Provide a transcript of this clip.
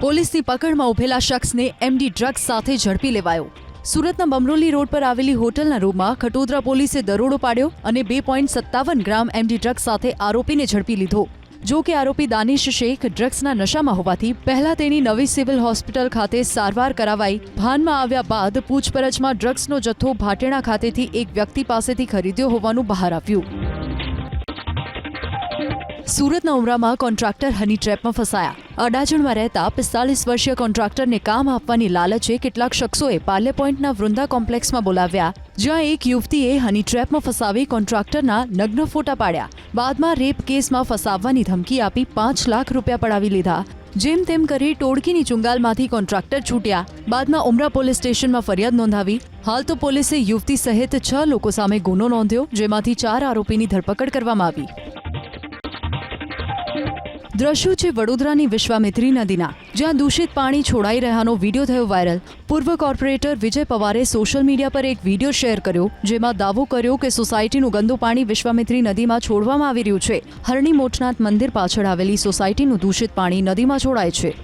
પોલીસની પકડમાં ઉભેલા શખ્સને MD drugs સાથે ઝડપી લેવાયો। સુરતના બમરોલી રોડ પર આવેલી હોટલના રૂમમાં ખટોદરા પોલીસે દરોડો પાડ્યો અને 2.57 ગ્રામ એમડી ડ્રગ્સ સાથે આરોપીને ઝડપી લીધો। જો કે આરોપી દાનિશ શેખ ડ્રગ્સના નશામાં હોવાથી પહેલા તેની નવી સિવિલ હોસ્પિટલ ખાતે સારવાર કરાવાઈ ભાનમાં આવ્યા બાદ પૂછપરછમાં ડ્રગ્સનો જથ્થો ભાટેણા ખાતેથી એક વ્યક્તિ પાસેથી ખરીદ્યો હોવાનું બહાર આવ્યું। સુરતના ઉમરામાં કોન્ટ્રાક્ટર હની ટ્રેપમાં ફસાયા। અડાજણમાં રહેતા 45 વર્ષીય કોન્ટ્રાક્ટરને કામ આપવાની લાલચે કેટલાક શખ્સોએ પાર્લે પોઈન્ટના વૃંદા કોમ્પ્લેક્સમાં બોલાવ્યા, જ્યાં એક યુવતીએ હની ટ્રેપમાં ફસાવી કોન્ટ્રાક્ટરના નગ્ન ફોટા પાડ્યા। બાદમાં રેપ કેસમાં ફસાવવાની ધમકી આપી 5 લાખ રૂપિયા પડાવી લીધા। જેમ તેમ કરી ટોળકીની ચુંગાલમાંથી કોન્ટ્રાક્ટર છૂટ્યા। બાદમાં ઉમરા પોલીસ સ્ટેશનમાં ફરિયાદ નોંધાવી। હાલ તો પોલીસે યુવતી સહિત 6 લોકો સામે ગુનો નોંધ્યો, જેમાંથી 4 આરોપીની ધરપકડ કરવામાં આવી। દ્રશ્યો છે વડોદરાની વિશ્વામિત્રી નદીના, જ્યાં દૂષિત પાણી છોડાઈ રહ્યાનો વિડીયો થયો વાયરલ। પૂર્વ કોર્પોરેટર વિજય પવારે સોશિયલ મીડિયા પર એક વિડીયો શેર કર્યો, જેમાં દાવો કર્યો કે સોસાયટીનું ગંદુ પાણી વિશ્વામિત્રી નદીમાં છોડવામાં આવી રહ્યું છે। હરણી મોટનાથ મંદિર પાછળ આવેલી સોસાયટીનું દૂષિત પાણી નદીમાં છોડાય છે।